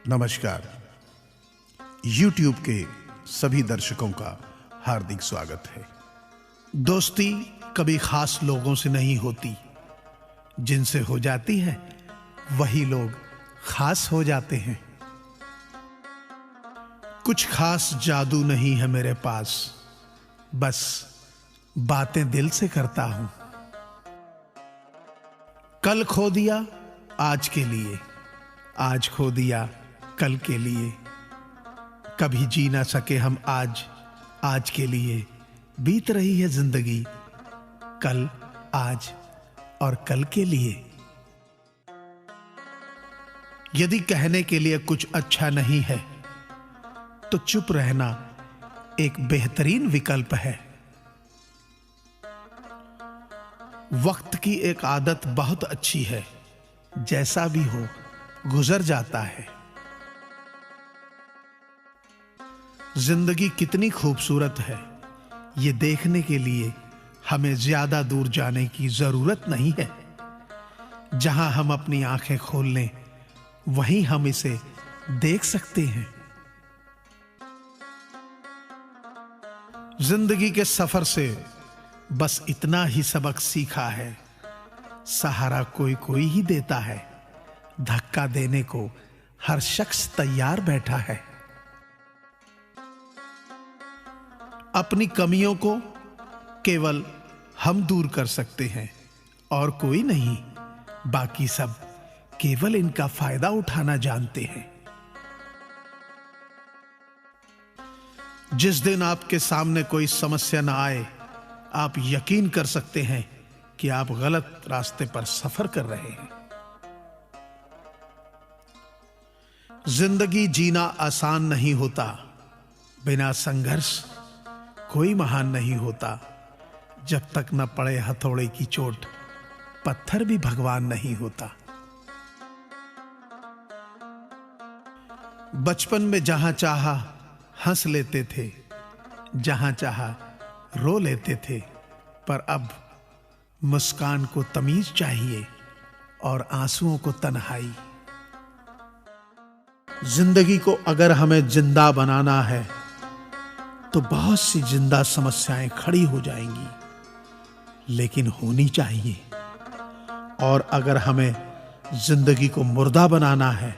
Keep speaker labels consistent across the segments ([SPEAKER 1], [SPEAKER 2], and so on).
[SPEAKER 1] नमस्कार। YouTube के सभी दर्शकों का हार्दिक स्वागत है। दोस्ती कभी खास लोगों से नहीं होती, जिनसे हो जाती है वही लोग खास हो जाते हैं। कुछ खास जादू नहीं है मेरे पास, बस बातें दिल से करता हूं। कल खो दिया आज के लिए, आज खो दिया कल के लिए। कभी जी ना सके हम आज के लिए। बीत रही है जिंदगी कल, आज और कल के लिए। यदि कहने के लिए कुछ अच्छा नहीं है तो चुप रहना एक बेहतरीन विकल्प है। वक्त की एक आदत बहुत अच्छी है, जैसा भी हो गुजर जाता है। जिंदगी कितनी खूबसूरत है, ये देखने के लिए हमें ज्यादा दूर जाने की जरूरत नहीं है। जहां हम अपनी आंखें खोल लें वहीं हम इसे देख सकते हैं। जिंदगी के सफर से बस इतना ही सबक सीखा है, सहारा कोई कोई ही देता है। धक्का देने को हर शख्स तैयार बैठा है। अपनी कमियों को केवल हम दूर कर सकते हैं और कोई नहीं। बाकी सब केवल इनका फायदा उठाना जानते हैं। जिस दिन आपके सामने कोई समस्या ना आए, आप यकीन कर सकते हैं कि आप गलत रास्ते पर सफर कर रहे हैं। जिंदगी जीना आसान नहीं होता, बिना संघर्ष कोई महान नहीं होता। जब तक न पड़े हथौड़े की चोट, पत्थर भी भगवान नहीं होता। बचपन में जहां चाहा हंस लेते थे, जहां चाहा रो लेते थे, पर अब मुस्कान को तमीज चाहिए और आंसुओं को तन्हाई। जिंदगी को अगर हमें जिंदा बनाना है तो बहुत सी जिंदा समस्याएं खड़ी हो जाएंगी, लेकिन होनी चाहिए। और अगर हमें जिंदगी को मुर्दा बनाना है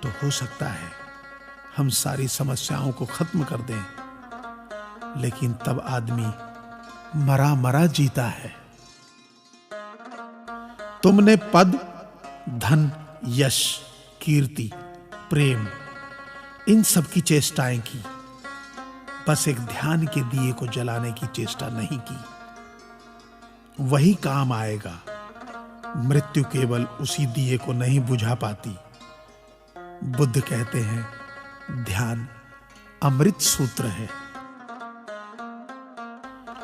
[SPEAKER 1] तो हो सकता है हम सारी समस्याओं को खत्म कर दें, लेकिन तब आदमी मरा मरा जीता है। तुमने पद, धन, यश, कीर्ति, प्रेम, इन सब की चेष्टाएं की, बस एक ध्यान के दिए को जलाने की चेष्टा नहीं की। वही काम आएगा। मृत्यु केवल उसी दिए को नहीं बुझा पाती। बुद्ध कहते हैं ध्यान अमृत सूत्र है।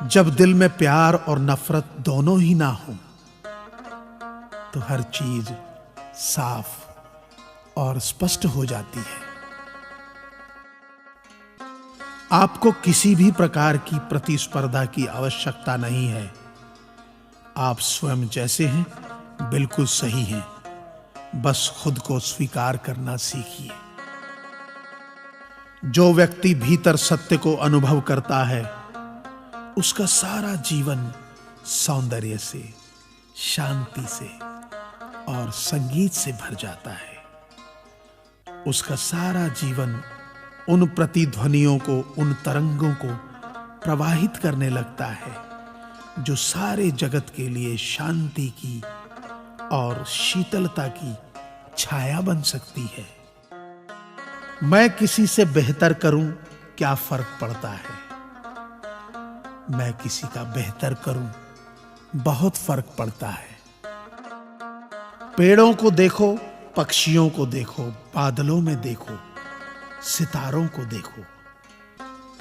[SPEAKER 1] जब दिल में प्यार और नफरत दोनों ही ना हो तो हर चीज साफ और स्पष्ट हो जाती है। आपको किसी भी प्रकार की प्रतिस्पर्धा की आवश्यकता नहीं है। आप स्वयं जैसे हैं बिल्कुल सही हैं। बस खुद को स्वीकार करना सीखिए। जो व्यक्ति भीतर सत्य को अनुभव करता है, उसका सारा जीवन सौंदर्य से, शांति से और संगीत से भर जाता है। उसका सारा जीवन उन प्रतिध्वनियों को, उन तरंगों को प्रवाहित करने लगता है जो सारे जगत के लिए शांति की और शीतलता की छाया बन सकती है। मैं किसी से बेहतर करूं क्या फर्क पड़ता है, मैं किसी का बेहतर करूं बहुत फर्क पड़ता है। पेड़ों को देखो, पक्षियों को देखो, बादलों में देखो, सितारों को देखो,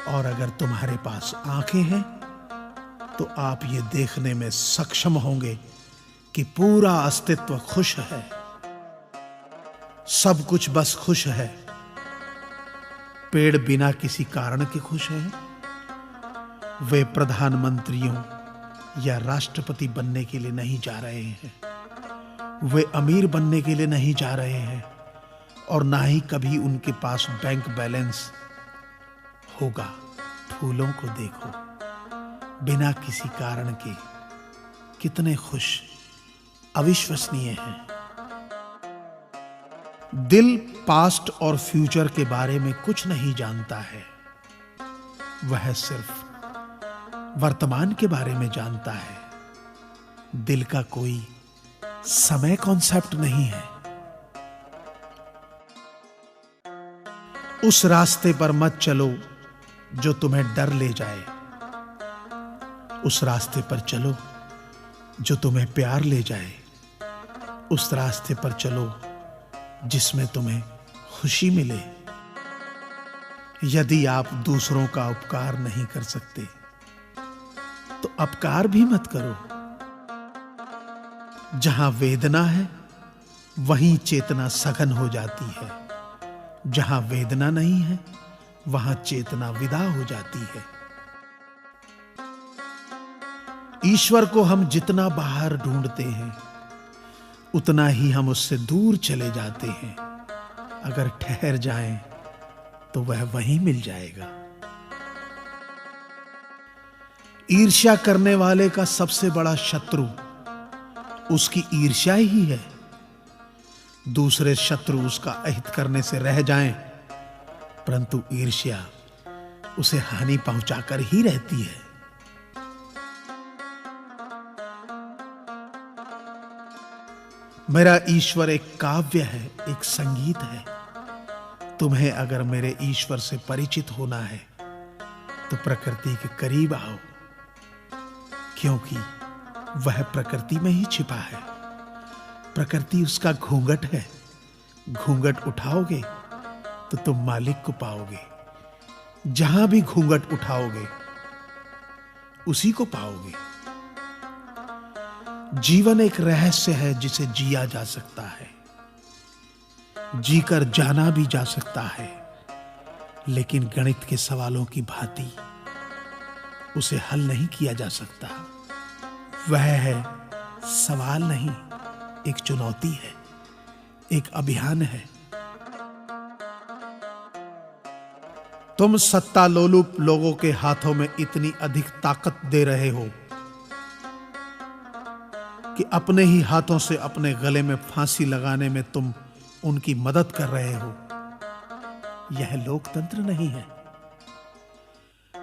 [SPEAKER 1] और अगर तुम्हारे पास आंखें हैं तो आप ये देखने में सक्षम होंगे कि पूरा अस्तित्व खुश है। सब कुछ बस खुश है। पेड़ बिना किसी कारण के खुश हैं। वे प्रधानमंत्रियों या राष्ट्रपति बनने के लिए नहीं जा रहे हैं। वे अमीर बनने के लिए नहीं जा रहे हैं और ना ही कभी उनके पास बैंक बैलेंस होगा। फूलों को देखो, बिना किसी कारण के कितने खुश, अविश्वसनीय हैं। दिल पास्ट और फ्यूचर के बारे में कुछ नहीं जानता है, वह सिर्फ वर्तमान के बारे में जानता है। दिल का कोई समय कॉन्सेप्ट नहीं है। उस रास्ते पर मत चलो जो तुम्हें डर ले जाए, उस रास्ते पर चलो जो तुम्हें प्यार ले जाए, उस रास्ते पर चलो जिसमें तुम्हें खुशी मिले। यदि आप दूसरों का उपकार नहीं कर सकते तो अपकार भी मत करो। जहां वेदना है वहीं चेतना सघन हो जाती है, जहां वेदना नहीं है वहां चेतना विदा हो जाती है। ईश्वर को हम जितना बाहर ढूंढते हैं उतना ही हम उससे दूर चले जाते हैं। अगर ठहर जाएं तो वह वहीं मिल जाएगा। ईर्ष्या करने वाले का सबसे बड़ा शत्रु उसकी ईर्ष्या ही है। दूसरे शत्रु उसका अहित करने से रह जाएं, परंतु ईर्ष्या उसे हानि पहुंचाकर ही रहती है। मेरा ईश्वर एक काव्य है, एक संगीत है। तुम्हें अगर मेरे ईश्वर से परिचित होना है तो प्रकृति के करीब आओ, क्योंकि वह प्रकृति में ही छिपा है। प्रकृति उसका घूंघट है। घूंघट उठाओगे तो तुम मालिक को पाओगे। जहां भी घूंघट उठाओगे उसी को पाओगे। जीवन एक रहस्य है जिसे जिया जा सकता है, जीकर जाना भी जा सकता है, लेकिन गणित के सवालों की भांति उसे हल नहीं किया जा सकता। वह है सवाल नहीं, एक चुनौती है, एक अभियान है। तुम सत्ता लोलुप लोगों के हाथों में इतनी अधिक ताकत दे रहे हो कि अपने ही हाथों से अपने गले में फांसी लगाने में तुम उनकी मदद कर रहे हो। यह लोकतंत्र नहीं है।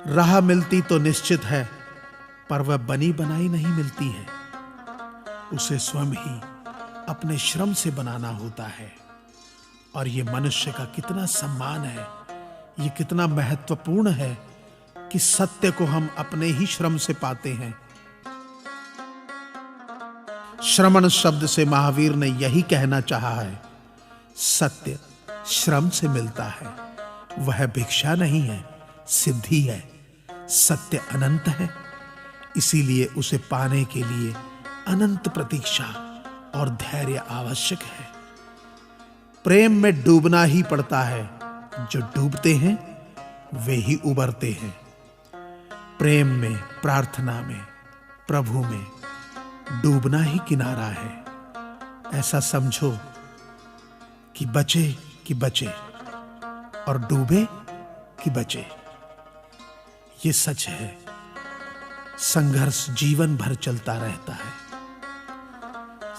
[SPEAKER 1] राह मिलती तो निश्चित है, पर वह बनी बनाई नहीं मिलती है। उसे स्वयं ही अपने श्रम से बनाना होता है। और ये मनुष्य का कितना सम्मान है, ये कितना महत्वपूर्ण है कि सत्य को हम अपने ही श्रम से पाते हैं। श्रमण शब्द से महावीर ने यही कहना चाहा है, सत्य श्रम से मिलता है, वह भिक्षा नहीं है, सिद्धि है। सत्य अनंत है, इसीलिए उसे पाने के लिए अनंत प्रतीक्षा और धैर्य आवश्यक है। प्रेम में डूबना ही पड़ता है, जो डूबते हैं वे ही उबरते हैं। प्रेम में, प्रार्थना में, प्रभु में डूबना ही किनारा है। ऐसा समझो कि बचे कि बचे और डूबे कि बचे। ये सच है। संघर्ष जीवन भर चलता रहता है।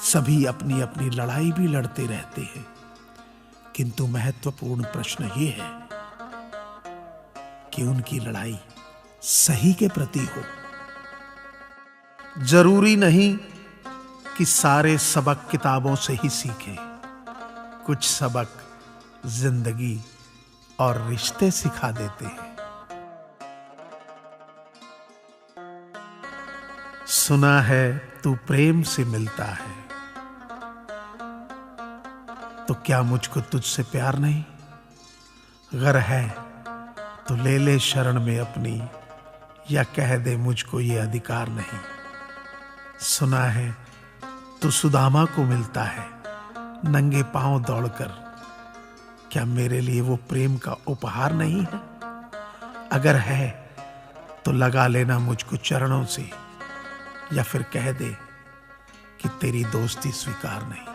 [SPEAKER 1] सभी अपनी अपनी लड़ाई भी लड़ते रहते हैं, किंतु महत्वपूर्ण प्रश्न ये है कि उनकी लड़ाई सही के प्रति हो। जरूरी नहीं कि सारे सबक किताबों से ही सीखें। कुछ सबक जिंदगी और रिश्ते सिखा देते हैं। सुना है तू प्रेम से मिलता है, तो क्या मुझको तुझसे प्यार नहीं? अगर है तो ले ले शरण में अपनी, या कह दे मुझको ये अधिकार नहीं। सुना है तू सुदामा को मिलता है नंगे पांव दौड़कर, क्या मेरे लिए वो प्रेम का उपहार नहीं है? अगर है तो लगा लेना मुझको चरणों से, या फिर कह दे कि तेरी दोस्ती स्वीकार नहीं।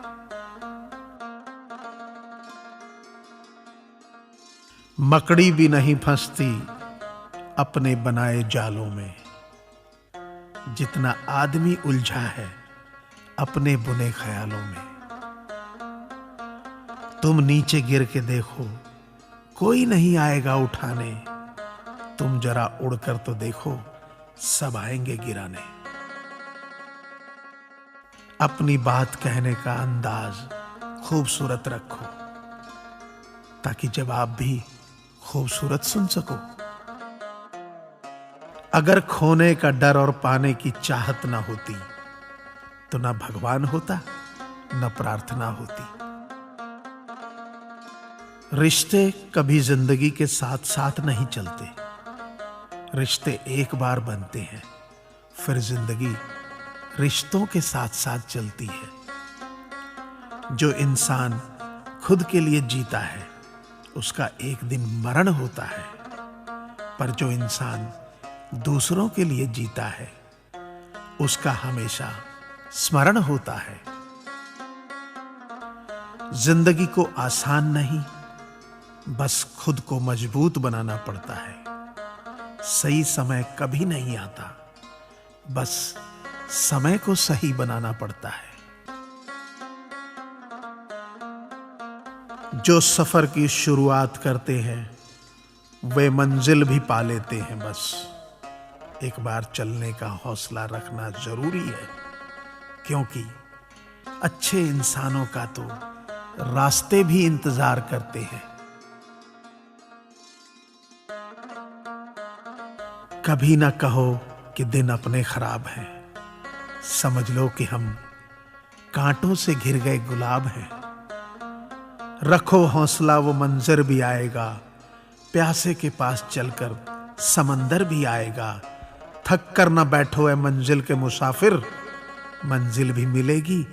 [SPEAKER 1] मकड़ी भी नहीं फंसती अपने बनाए जालों में, जितना आदमी उलझा है अपने बुने ख्यालों में। तुम नीचे गिर के देखो, कोई नहीं आएगा उठाने। तुम जरा उड़कर तो देखो, सब आएंगे गिराने। अपनी बात कहने का अंदाज खूबसूरत रखो, ताकि जब आप भी खूबसूरत सुन सको। अगर खोने का डर और पाने की चाहत ना होती, तो ना भगवान होता, न प्रार्थना होती। रिश्ते कभी जिंदगी के साथ साथ नहीं चलते। रिश्ते एक बार बनते हैं, फिर जिंदगी रिश्तों के साथ साथ चलती है। जो इंसान खुद के लिए जीता है, उसका एक दिन मरण होता है, पर जो इंसान दूसरों के लिए जीता है, उसका हमेशा स्मरण होता है। जिंदगी को आसान नहीं, बस खुद को मजबूत बनाना पड़ता है। सही समय कभी नहीं आता, बस समय को सही बनाना पड़ता है। जो सफर की शुरुआत करते हैं, वे मंजिल भी पा लेते हैं। बस एक बार चलने का हौसला रखना जरूरी है, क्योंकि अच्छे इंसानों का तो रास्ते भी इंतजार करते हैं। कभी ना कहो कि दिन अपने खराब हैं, समझ लो कि हम कांटों से घिर गए गुलाब हैं। रखो हौसला, वो मंजर भी आएगा। प्यासे के पास चलकर समंदर भी आएगा। थक कर ना बैठो ऐ मंजिल के मुसाफिर, मंजिल भी मिलेगी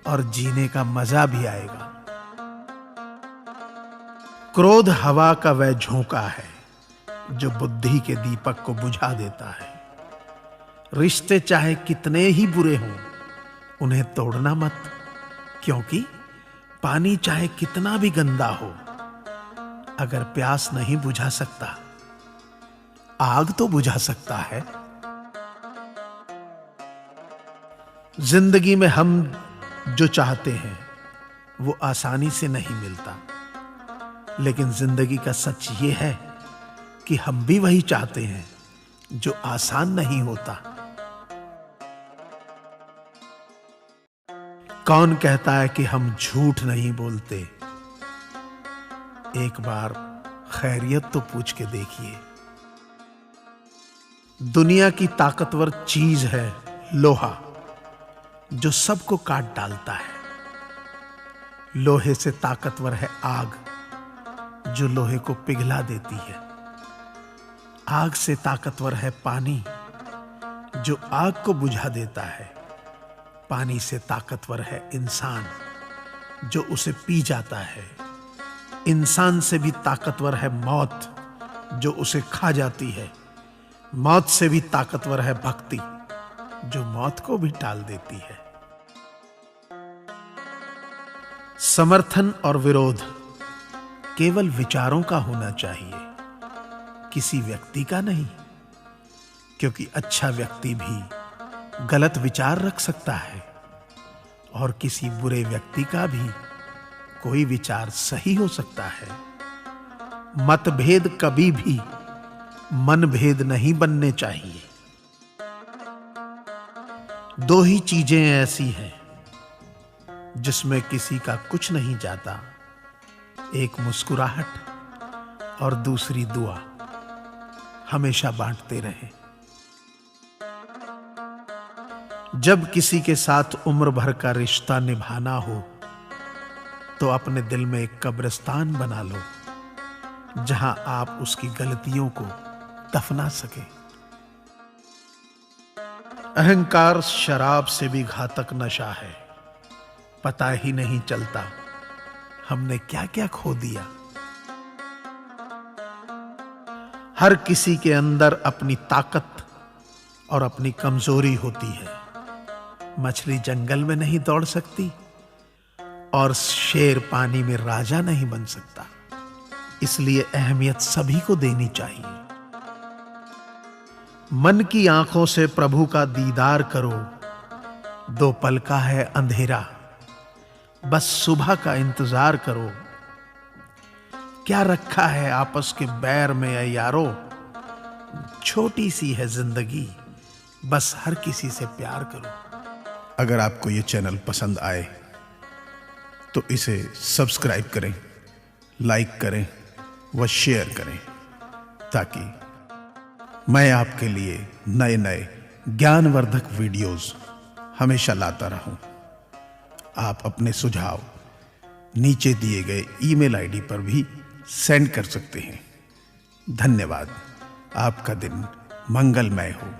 [SPEAKER 1] और जीने का मजा भी आएगा। क्रोध हवा का वह झोंका है, जो बुद्धि के दीपक को बुझा देता है। रिश्ते चाहे कितने ही बुरे हों, उन्हें तोड़ना मत, क्योंकि पानी चाहे कितना भी गंदा हो, अगर प्यास नहीं बुझा सकता, आग तो बुझा सकता है। जिंदगी में हम जो चाहते हैं, वो आसानी से नहीं मिलता, लेकिन जिंदगी का सच ये है कि हम भी वही चाहते हैं जो आसान नहीं होता। कौन कहता है कि हम झूठ नहीं बोलते? एक बार खैरियत तो पूछ के देखिए। दुनिया की ताकतवर चीज है लोहा, जो सबको काट डालता है। लोहे से ताकतवर है आग, जो लोहे को पिघला देती है। आग से ताकतवर है पानी, जो आग को बुझा देता है। पानी से ताकतवर है इंसान, जो उसे पी जाता है। इंसान से भी ताकतवर है मौत, जो उसे खा जाती है। मौत से भी ताकतवर है भक्ति, जो मौत को भी टाल देती है। समर्थन और विरोध केवल विचारों का होना चाहिए, किसी व्यक्ति का नहीं, क्योंकि अच्छा व्यक्ति भी गलत विचार रख सकता है, और किसी बुरे व्यक्ति का भी कोई विचार सही हो सकता है। मतभेद कभी भी मनभेद नहीं बनने चाहिए। दो ही चीजें ऐसी हैं जिसमें किसी का कुछ नहीं जाता, एक मुस्कुराहट और दूसरी दुआ। हमेशा बांटते रहें। जब किसी के साथ उम्र भर का रिश्ता निभाना हो, तो अपने दिल में एक कब्रिस्तान बना लो, जहां आप उसकी गलतियों को दफना सके। अहंकार शराब से भी घातक नशा है, पता ही नहीं चलता हमने क्या क्या खो दिया। हर किसी के अंदर अपनी ताकत और अपनी कमजोरी होती है। मछली जंगल में नहीं दौड़ सकती, और शेर पानी में राजा नहीं बन सकता। इसलिए अहमियत सभी को देनी चाहिए। मन की आंखों से प्रभु का दीदार करो, 2 पल का है अंधेरा, बस सुबह का इंतजार करो। क्या रखा है आपस के बैर में ऐ यारो, छोटी सी है जिंदगी, बस हर किसी से प्यार करो। अगर आपको ये चैनल पसंद आए तो इसे सब्सक्राइब करें, लाइक करें व शेयर करें, ताकि मैं आपके लिए नए नए ज्ञानवर्धक वीडियोस हमेशा लाता रहूं। आप अपने सुझाव नीचे दिए गए ईमेल आईडी पर भी सेंड कर सकते हैं। धन्यवाद। आपका दिन मंगलमय हो।